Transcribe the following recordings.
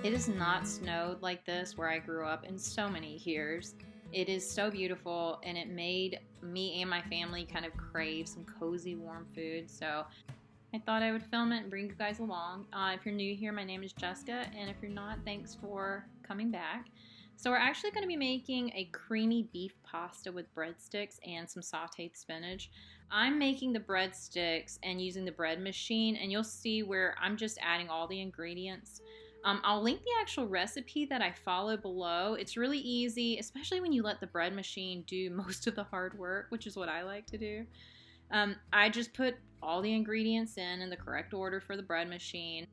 It has not snowed like this where I grew up in so many years. It is so beautiful, and it made me and my family kind of crave some cozy, warm food. So I thought I would film it and bring you guys along. If you're new here, my name is Jessica, and if you're not, thanks for coming back. So we're actually going to be making a creamy beef pasta with breadsticks and some sauteed spinach. I'm making the breadsticks and using the bread machine, and you'll see where I'm just adding all the ingredients. I'll link the actual recipe that I follow below. It's really easy, especially when you let the bread machine do most of the hard work, which is what I like to do. I just put all the ingredients in the correct order for the bread machine.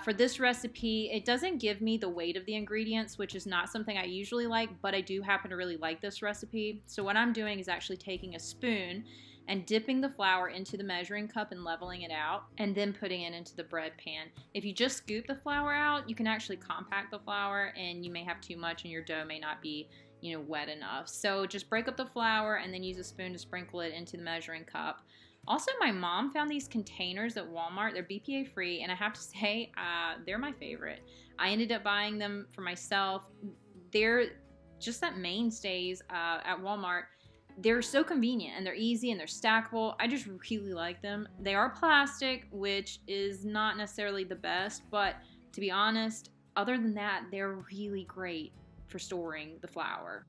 For this recipe, it doesn't give me the weight of the ingredients, which is not something I usually like, but I do happen to really like this recipe. So what I'm doing is actually taking a spoon and dipping the flour into the measuring cup and leveling it out, and then putting it into the bread pan. If you just scoop the flour out, you can actually compact the flour, and you may have too much and your dough may not be, wet enough. So just break up the flour and then use a spoon to sprinkle it into the measuring cup. Also, my mom found these containers at Walmart. They're BPA free, and I have to say, they're my favorite. I ended up buying them for myself. They're just at Mainstays at Walmart. They're so convenient, and they're easy, and they're stackable. I just really like them. They are plastic, which is not necessarily the best, but to be honest, other than that, they're really great for storing the flour.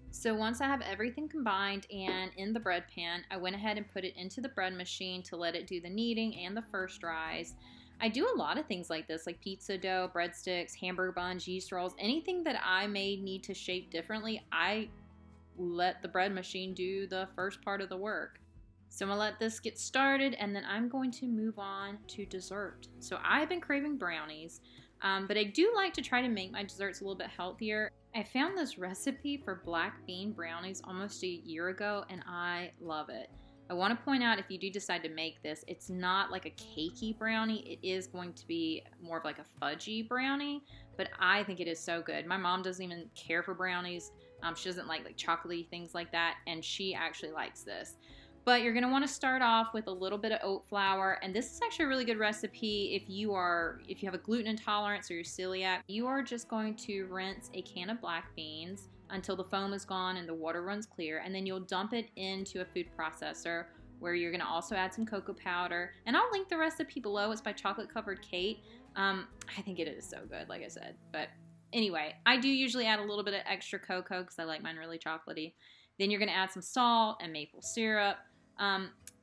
So once I have everything combined and in the bread pan, I went ahead and put it into the bread machine to let it do the kneading and the first rise. I do a lot of things like this, like pizza dough, breadsticks, hamburger buns, yeast rolls, anything that I may need to shape differently, I let the bread machine do the first part of the work. So I'm gonna let this get started, and then I'm going to move on to dessert. So I've been craving brownies, but I do like to try to make my desserts a little bit healthier. I found this recipe for black bean brownies almost a year ago, and I love it. I want to point out, if you do decide to make this, it's not like a cakey brownie. It is going to be more of like a fudgy brownie, but I think it is so good. My mom doesn't even care for brownies. She doesn't like chocolatey things like that, and she actually likes this. But you're going to want to start off with a little bit of oat flour, and this is actually a really good recipe if you have a gluten intolerance or you're celiac. You are just going to rinse a can of black beans until the foam is gone and the water runs clear, and then you'll dump it into a food processor where you're going to also add some cocoa powder, and I'll link the recipe below. It's by Chocolate Covered Kate. I think it is so good, like I said. But anyway, I do usually add a little bit of extra cocoa because I like mine really chocolatey. Then you're going to add some salt and maple syrup.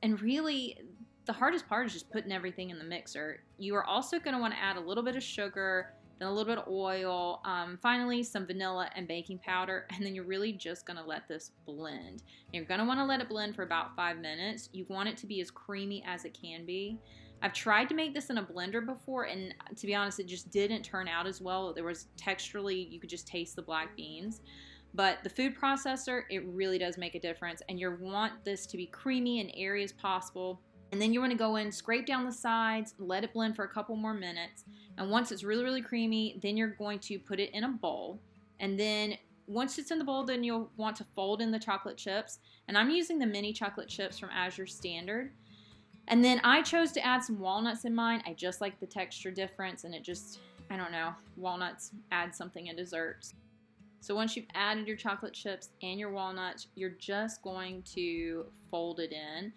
And really, the hardest part is just putting everything in the mixer. You are also going to want to add a little bit of sugar, then a little bit of oil, finally some vanilla and baking powder, and then you're really just going to let this blend. You're going to want to let it blend for about 5 minutes. You want it to be as creamy as it can be. I've tried to make this in a blender before, and to be honest, it just didn't turn out as well. There was texturally, you could just taste the black beans. But the food processor, it really does make a difference, and you want this to be creamy and airy as possible. And then you want to go in, scrape down the sides, let it blend for a couple more minutes. And once it's really, really creamy, then you're going to put it in a bowl. And then once it's in the bowl, then you'll want to fold in the chocolate chips. And I'm using the mini chocolate chips from Azure Standard. And then I chose to add some walnuts in mine. I just like the texture difference, and it just, I don't know, walnuts add something in desserts. So once you've added your chocolate chips and your walnuts, you're just going to fold it in.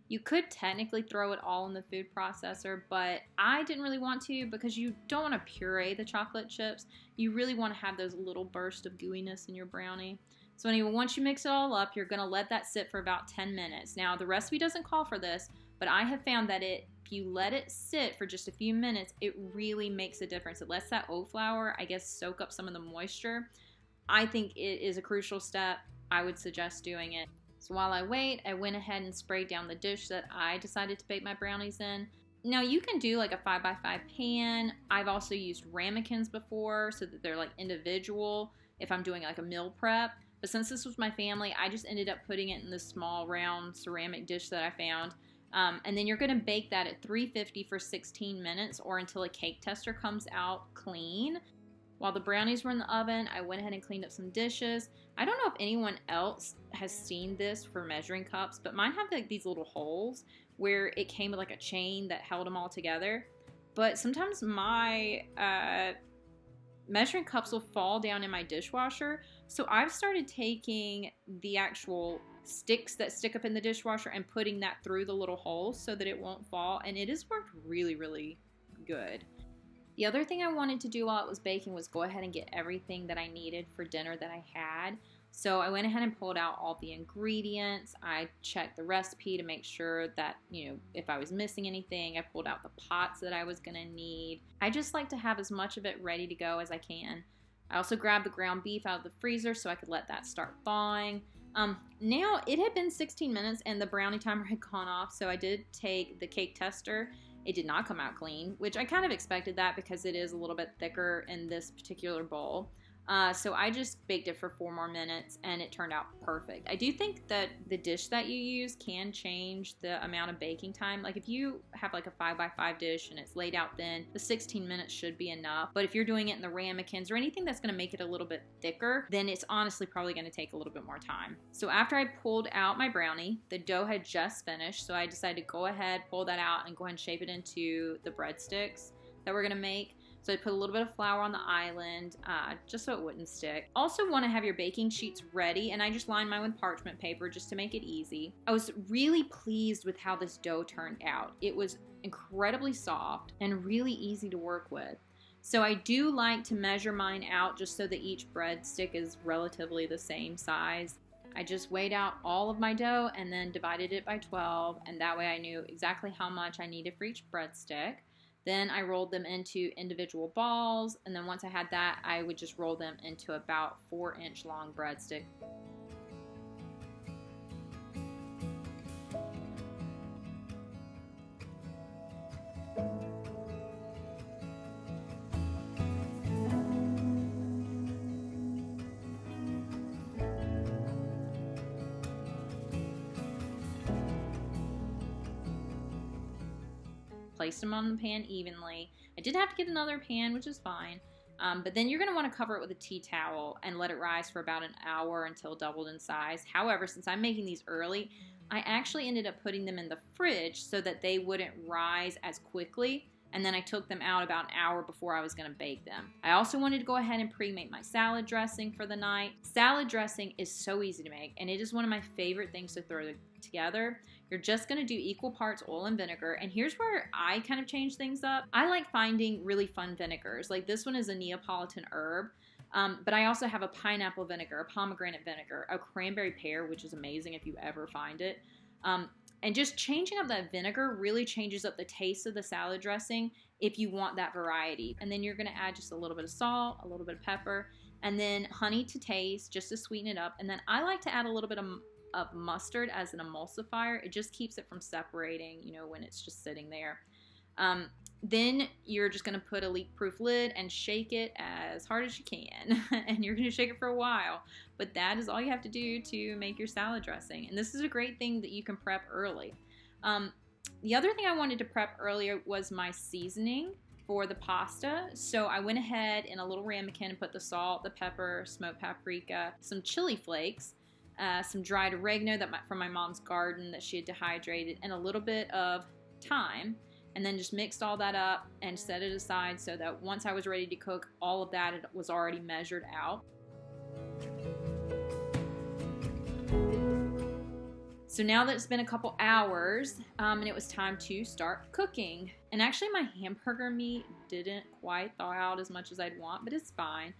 You could technically throw it all in the food processor, but I didn't really want to because you don't want to puree the chocolate chips. You really want to have those little bursts of gooiness in your brownie. So anyway, once you mix it all up, you're going to let that sit for about 10 minutes. Now, the recipe doesn't call for this, but I have found that if you let it sit for just a few minutes, it really makes a difference. It lets that oat flour, I guess, soak up some of the moisture. I think it is a crucial step. I would suggest doing it. So while I wait, I went ahead and sprayed down the dish that I decided to bake my brownies in. Now you can do like a 5x5 pan. I've also used ramekins before so that they're like individual if I'm doing like a meal prep. But since this was my family, I just ended up putting it in this small round ceramic dish that I found. And then you're going to bake that at 350 for 16 minutes or until a cake tester comes out clean. While the brownies were in the oven, I went ahead and cleaned up some dishes. I don't know if anyone else has seen this for measuring cups, but mine have like these little holes where it came with like a chain that held them all together. But sometimes my measuring cups will fall down in my dishwasher. So I've started taking the actual sticks that stick up in the dishwasher and putting that through the little holes so that it won't fall. And it has worked really, really good. The other thing I wanted to do while it was baking was go ahead and get everything that I needed for dinner that I had. So I went ahead and pulled out all the ingredients. I checked the recipe to make sure that, if I was missing anything, I pulled out the pots that I was going to need. I just like to have as much of it ready to go as I can. I also grabbed the ground beef out of the freezer so I could let that start thawing. Now, it had been 16 minutes and the brownie timer had gone off, so I did take the cake tester. It did not come out clean, which I kind of expected that because it is a little bit thicker in this particular bowl. So I just baked it for 4 more minutes and it turned out perfect. I do think that the dish that you use can change the amount of baking time. Like if you have like a 5x5 dish and it's laid out thin, the 16 minutes should be enough. But if you're doing it in the ramekins or anything that's going to make it a little bit thicker, then it's honestly probably going to take a little bit more time. So after I pulled out my brownie, the dough had just finished. So I decided to go ahead, pull that out and go ahead and shape it into the breadsticks that we're going to make. So I put a little bit of flour on the island, just so it wouldn't stick. Also want to have your baking sheets ready, and I just lined mine with parchment paper just to make it easy. I was really pleased with how this dough turned out. It was incredibly soft and really easy to work with. So I do like to measure mine out just so that each breadstick is relatively the same size. I just weighed out all of my dough and then divided it by 12, and that way I knew exactly how much I needed for each breadstick. Then I rolled them into individual balls, and then once I had that, I would just roll them into about 4-inch long breadstick. Placed them on the pan evenly. I did have to get another pan, which is fine. But then you're going to want to cover it with a tea towel and let it rise for about an hour until doubled in size. However, since I'm making these early, I actually ended up putting them in the fridge so that they wouldn't rise as quickly. And then I took them out about an hour before I was going to bake them. I also wanted to go ahead and pre-make my salad dressing for the night. Salad dressing is so easy to make, and it is one of my favorite things to throw together. You're just going to do equal parts oil and vinegar, and here's where I kind of change things up. I like finding really fun vinegars. Like this one is a Neapolitan herb, but I also have a pineapple vinegar, a pomegranate vinegar, a cranberry pear, which is amazing if you ever find it. And just changing up that vinegar really changes up the taste of the salad dressing if you want that variety. And then you're going to add just a little bit of salt, a little bit of pepper, and then honey to taste just to sweeten it up. And then I like to add a little bit of mustard as an emulsifier. It just keeps it from separating, when it's just sitting there. Then you're just going to put a leak-proof lid and shake it as hard as you can. And you're going to shake it for a while. But that is all you have to do to make your salad dressing. And this is a great thing that you can prep early. The other thing I wanted to prep earlier was my seasoning for the pasta. So I went ahead in a little ramekin and put the salt, the pepper, smoked paprika, some chili flakes, some dried oregano from my mom's garden that she had dehydrated, and a little bit of thyme. And then just mixed all that up and set it aside so that once I was ready to cook, all of that was already measured out. So now that it's been a couple hours, and it was time to start cooking. And actually my hamburger meat didn't quite thaw out as much as I'd want, but it's fine.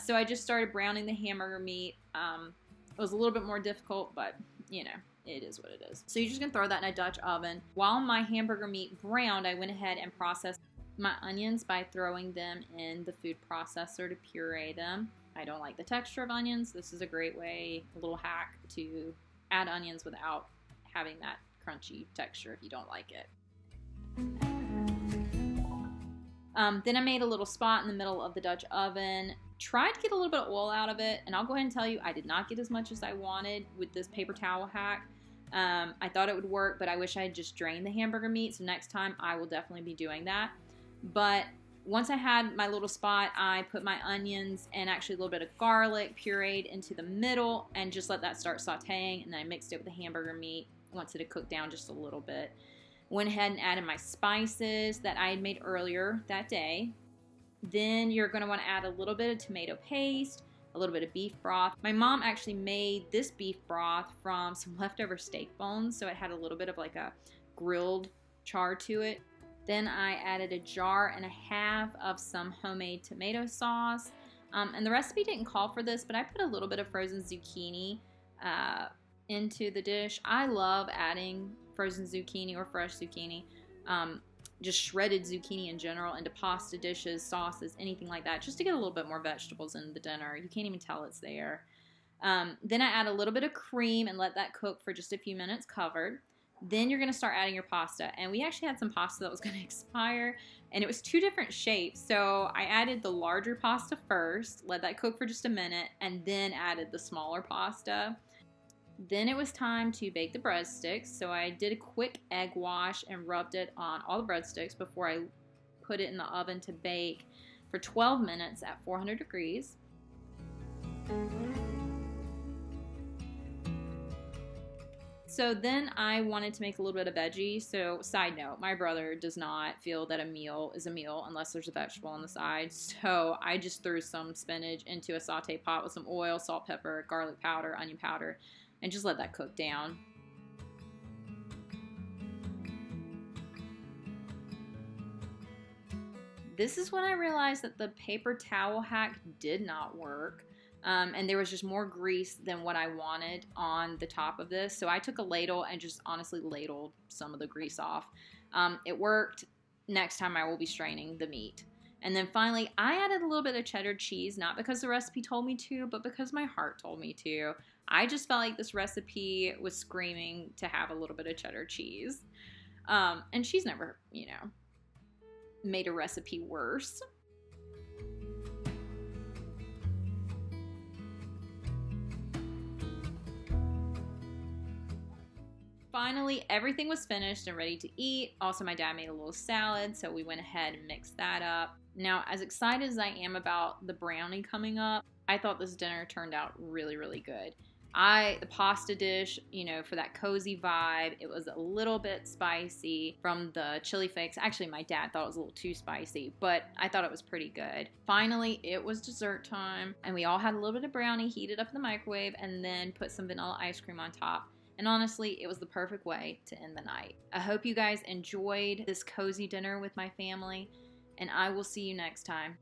So I just started browning the hamburger meat. It was a little bit more difficult, but it is what it is. So you're just going to throw that in a Dutch oven. While my hamburger meat browned, I went ahead and processed my onions by throwing them in the food processor to puree them. I don't like the texture of onions. This is a great way, a little hack to add onions without having that crunchy texture if you don't like it. Then I made a little spot in the middle of the Dutch oven. Tried to get a little bit of oil out of it, and I'll go ahead and tell you I did not get as much as I wanted with this paper towel hack. I thought it would work, but I wish I had just drained the hamburger meat, so next time I will definitely be doing that. But Once I had my little spot, I put my onions and actually a little bit of garlic pureed into the middle and just let that start sauteing, and then I mixed it with the hamburger meat once it had cooked down just a little bit. Went ahead and added my spices that I had made earlier that day. Then you're going to want to add a little bit of tomato paste, a little bit of beef broth. My mom actually made this beef broth from some leftover steak bones, so it had a little bit of like a grilled char to it. Then I added a jar and a half of some homemade tomato sauce. And the recipe didn't call for this, but I put a little bit of frozen zucchini into the dish. I love adding frozen zucchini or fresh zucchini, just shredded zucchini in general, into pasta dishes, sauces, anything like that, just to get a little bit more vegetables in the dinner. You can't even tell it's there. Then I add a little bit of cream and let that cook for just a few minutes covered. Then you're going to start adding your pasta. And we actually had some pasta that was going to expire, and it was two different shapes. So I added the larger pasta first, let that cook for just a minute, and then added the smaller pasta. Then it was time to bake the breadsticks. So I did a quick egg wash and rubbed it on all the breadsticks before I put it in the oven to bake for 12 minutes at 400 degrees. So then I wanted to make a little bit of veggie. So side note, my brother does not feel that a meal is a meal unless there's a vegetable on the side. So I just threw some spinach into a saute pot with some oil, salt, pepper, garlic powder, onion powder, and just let that cook down. This is when I realized that the paper towel hack did not work. And there was just more grease than what I wanted on the top of this. So I took a ladle and just honestly ladled some of the grease off. It worked. Next time I will be straining the meat. And then finally, I added a little bit of cheddar cheese, not because the recipe told me to, but because my heart told me to. I just felt like this recipe was screaming to have a little bit of cheddar cheese. And she's never, made a recipe worse. Finally, everything was finished and ready to eat. Also, my dad made a little salad, so we went ahead and mixed that up. Now, as excited as I am about the brownie coming up, I thought this dinner turned out really, really good. The pasta dish, for that cozy vibe, it was a little bit spicy from the chili flakes. Actually, my dad thought it was a little too spicy, but I thought it was pretty good. Finally, it was dessert time, and we all had a little bit of brownie heated up in the microwave and then put some vanilla ice cream on top. And honestly, it was the perfect way to end the night. I hope you guys enjoyed this cozy dinner with my family, and I will see you next time.